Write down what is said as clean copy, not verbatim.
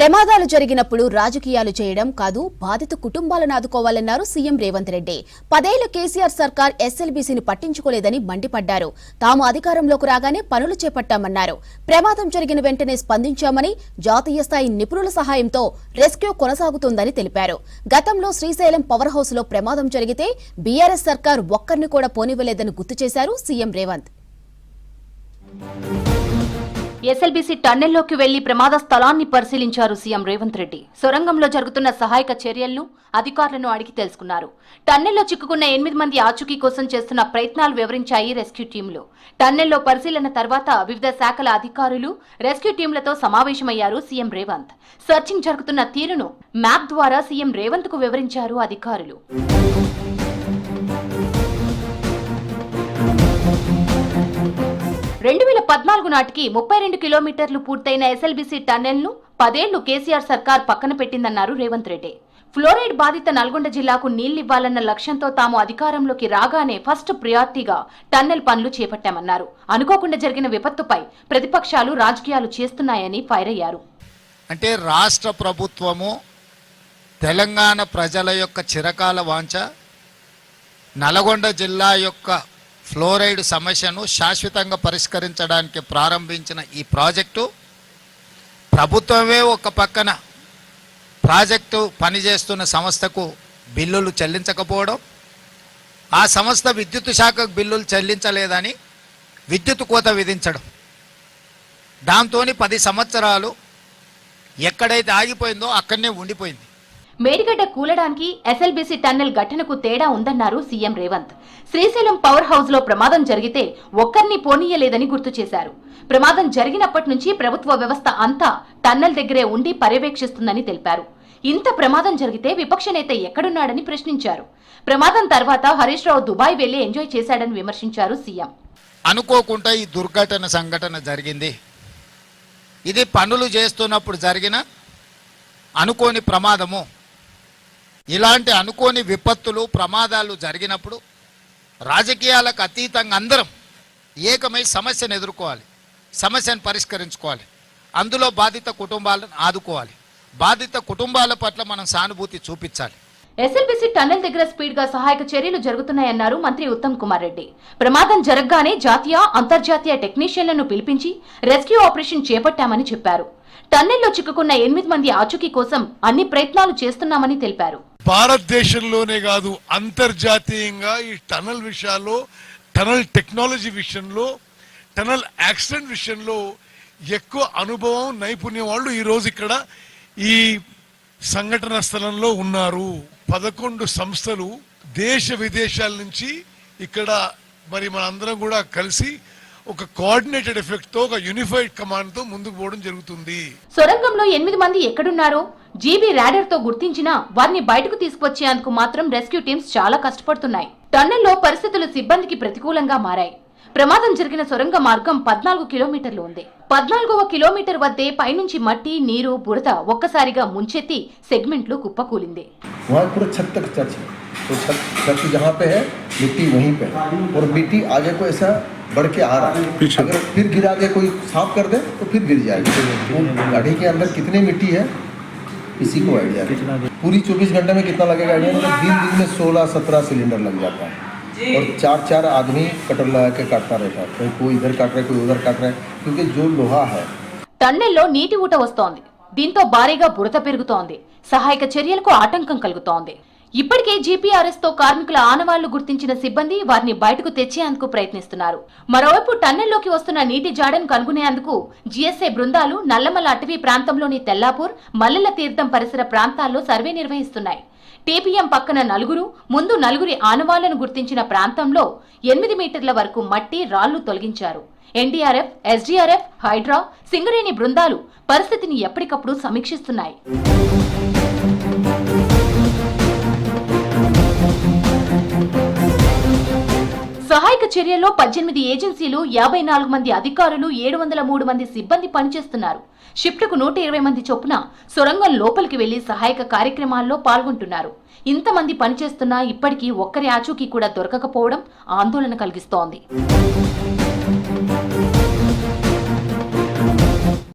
ప్రమాదాలు జరిగినప్పుడు రాజకీయాలు చేయడం కాదు, బాధిత కుటుంబాలను ఆదుకోవాలన్నారు సీఎం రేవంత్ రెడ్డి. 10 ఏళ్ల కేసీఆర్ సర్కార్ ఎస్ఎల్బీసీని పట్టించుకోలేదని మండిపడ్డారు. తాము అధికారంలోకి రాగానే పనులు చేపట్టామన్నారు. ప్రమాదం జరిగిన వెంటనే స్పందించామని, జాతీయ స్థాయి నిపుణుల సహాయంతో రెస్క్యూ కొనసాగుతోందని తెలిపారు. గతంలో శ్రీశైలం పవర్ హౌస్ లో ప్రమాదం జరిగితే బీఆర్ఎస్ సర్కార్ ఒక్కరిని కూడా పోనివ్వలేదని గుర్తు చేశారు సీఎం రేవంత్. ఎస్ఎల్బీసీ టన్నెల్లోకి వెళ్లి ప్రమాద స్థలాన్ని పరిశీలించారు సీఎం రేవంత్ రెడ్డి. సొరంగంలో జరుగుతున్న సహాయక చర్యలను అధికారులను అడిగి తెలుసుకున్నారు. టన్నెల్లో చిక్కుకున్న 8 మంది ఆచూకీ కోసం చేస్తున్న ప్రయత్నాలు వివరించాయి రెస్క్యూ టీంలు. టన్నెల్లో పరిశీలన తర్వాత వివిధ శాఖల అధికారులు రెస్క్యూ టీంలతో సమావేశమయ్యారు సీఎం రేవంత్. సర్చింగ్ జరుగుతున్న తీరును మ్యాప్ ద్వారా సీఎం రేవంత్ కు వివరించారు అధికారులు. 2014 నాటికి 32 కిలోమీటర్లు పూర్తయిన ఎస్ఎల్బీసీ టన్నెల్ను 10 ఏళ్లు కేసీఆర్ సర్కార్ పక్కన పెట్టిందన్నారు రేవంత్ రెడ్డి. ఫ్లోరైడ్ బాధిత నల్గొండ జిల్లాకు నీళ్లివ్వాలన్న లక్ష్యంతో తాము అధికారంలోకి రాగానే ఫస్ట్ ప్రియారిటీగా టన్నెల్ పనులు చేపట్టామన్నారు. అనుకోకుండా జరిగిన విపత్తుపై ప్రతిపక్షాలు రాజకీయాలు చేస్తున్నాయని ఫైర్ అయ్యారు. అంటే రాష్ట్ర ప్రభుత్వము తెలంగాణ ప్రజల యొక్క చిరకాల వాంఛ నల్గొండ జిల్లా యొక్క ఫ్లోరైడ్ సమస్యను శాశ్వతంగా పరిష్కరించడానికి ప్రారంభించిన ఈ ప్రాజెక్టు ప్రభుత్వమే ఒక పక్కన ప్రాజెక్టు పనిచేస్తున్న సంస్థకు బిల్లులు చెల్లించకపోవడం, ఆ సంస్థ విద్యుత్ శాఖకు బిల్లులు చెల్లించలేదని విద్యుత్ కోత విధించడం, దాంతో 10 సంవత్సరాలు ఎక్కడైతే ఆగిపోయిందో అక్కడనే ఉండిపోయింది. మేడిగడ్డ కూలడానికి ఎస్ఎల్బీసీ టన్నెల్ ఘటనకు తేడా ఉందన్నారు CM Revanth. Srisailam power house లో ప్రమాదం జరిగితే ఒక్కరిని పోనీయలేదని గుర్తు చేశారు. ప్రమాదం జరిగినప్పటి నుంచి ప్రభుత్వ వ్యవస్థ అంతా టన్నెల్ దగ్గరే ఉండి పర్యవేక్షిస్తుందని తెలిపారు. ఇంత ప్రమాదం జరిగితే విపక్ష నేత ఎక్కడున్నాడని ప్రశ్నించారు. ప్రమాదం తర్వాత హరీష్ రావు దుబాయ్ వెళ్లి ఎంజాయ్ చేశాడని విమర్శించారు సీఎం. అనుకోకుండా ఈ సంఘటన జరిగింది. ఇది పనులు చేస్తున్నప్పుడు జరిగిన అనుకోని ప్రమాదము. ఇలాంటి అనుకోని విపత్తులు ప్రమాదాలు జరిగినప్పుడు రాజకీయాలకు అతీతంగా అందరం ఏకమై సమస్యను ఎదుర్కోవాలి, సమస్యను పరిష్కరించుకోవాలి. అందులో బాధిత కుటుంబాలను ఆదుకోవాలి. బాధిత కుటుంబాల పట్ల మనం సానుభూతి చూపించాలి. ఎస్ఎల్బీసీ టన్నెల్ దగ్గర స్పీడ్ గా సహాయక చర్యలు జరుగుతున్నాయన్నారు మంత్రి ఉత్తమ్ కుమార్ రెడ్డి. ప్రమాదం జరగగానే జాతీయ, అంతర్జాతీయ టెక్నీషియన్లను పిలిపించి రెస్క్యూ ఆపరేషన్ చేపట్టామని చెప్పారు. టన్నెల్లో చిక్కుకున్న 8 మంది ఆచూకీ కోసం అన్ని ప్రయత్నాలు చేస్తున్నామని తెలిపారు. భారతదేశంలోనే కాదు, అంతర్జాతీయంగా ఈ టనల్ విషయాల్లో, టనల్ టెక్నాలజీ విషయంలో, టనల్ యాక్సిడెంట్ విషయంలో ఎక్కువ అనుభవం, నైపుణ్యం వాళ్ళు ఈరోజు ఇక్కడ ఈ సంఘటన స్థలంలో ఉన్నారు. 11 సంస్థలు దేశ విదేశాల నుంచి ఇక్కడ మరి మనందరం కూడా కలిసి ఒక కోఆర్డినేటెడ్ ఎఫెక్ట్ తో, ఒక యూనిఫైడ్ కమాండ్ తో ముందుకు పోవడం జరుగుతుంది. సొరంగంలో 8 మంది ఎక్కడున్నారో జీబీ రాడర్ తో గుర్తించినా వారిని బయటకు తీసుకొచ్చేందుకు మాత్రం రెస్క్యూ టీమ్స్ చాలా కష్టపడుతున్నాయి. టన్నెల్లో పరిస్థితులు సిబ్బందికి ప్రతికూలంగా మారాయి. ప్రమాదం జరిగిన సొరంగ మార్గం 14 కిలోమీటర్లు ఉంది. 14వ కిలోమీటర్ వద్దే పైనుంచి మట్టి, నీరు, బురద ఒక్కసారిగా ముంచెత్తి సెగ్మెంట్లు కుప్పకూలింది. तो छत जहाँ पे है मिट्टी वहीं पे और मिट्टी आगे को ऐसा बढ़ के आ रहा है. अगर फिर गिरा के कोई साफ कर दे तो फिर गिर जाएगी. गाड़ी के अंदर कितनी मिट्टी है इसी को आइडिया. पूरी 24 घंटे में कितना लगेगा आइडिया. मतलब दिन में 16-17 सिलेंडर लग जाता है और 4 आदमी कटर लगा के काटता रहता है. कोई इधर काट रहा है, कोई उधर काट रहा है, क्योंकि जो लोहा है. టన్నెల్లో నీటి ఊట వస్తోంది. దీంతో భారీగా బురద పెరుగుతోంది. సహాయక చర్యలకు ఆటంకం కలుగుతోంది. ఇప్పటికే జీపీఆర్ఎస్ తో కార్మికుల ఆనవాళ్లు గుర్తించిన సిబ్బంది వారిని బయటకు తెచ్చేందుకు ప్రయత్నిస్తున్నారు. మరోవైపు టన్నెల్లోకి వస్తున్న నీటి జాడను కనుగొనేందుకు జీఎస్ఐ బృందాలు నల్లమల అటవీ ప్రాంతంలోని తెల్లాపూర్, మల్లెల తీర్థం పరిసర ప్రాంతాల్లో సర్వే నిర్వహిస్తున్నాయి. టీపీఎం పక్కన 4, ముందు 4 ఆనవాళ్లను గుర్తించిన ప్రాంతంలో 8 మీటర్ల వరకు మట్టి, రాళ్లు తొలగించారు. ఎన్డీఆర్ఎఫ్, ఎస్డీఆర్ఎఫ్, హైడ్రా, సింగరేణి బృందాలు పరిస్థితిని ఎప్పటికప్పుడు సమీక్షిస్తున్నాయి. సహాయక చర్యల్లో 18 ఏజెన్సీలు, 54 మంది అధికారులు, 703 మంది సిబ్బంది పనిచేస్తున్నారు. షిఫ్ట్కు 120 మంది చొప్పున సొరంగం లోపలికి వెళ్లి సహాయక కార్యక్రమాల్లో పాల్గొంటున్నారు. ఇంతమంది పనిచేస్తున్నా ఇప్పటికీ ఒక్కరి ఆచూకీ కూడా దొరకకపోవడం ఆందోళన కలిగిస్తోంది.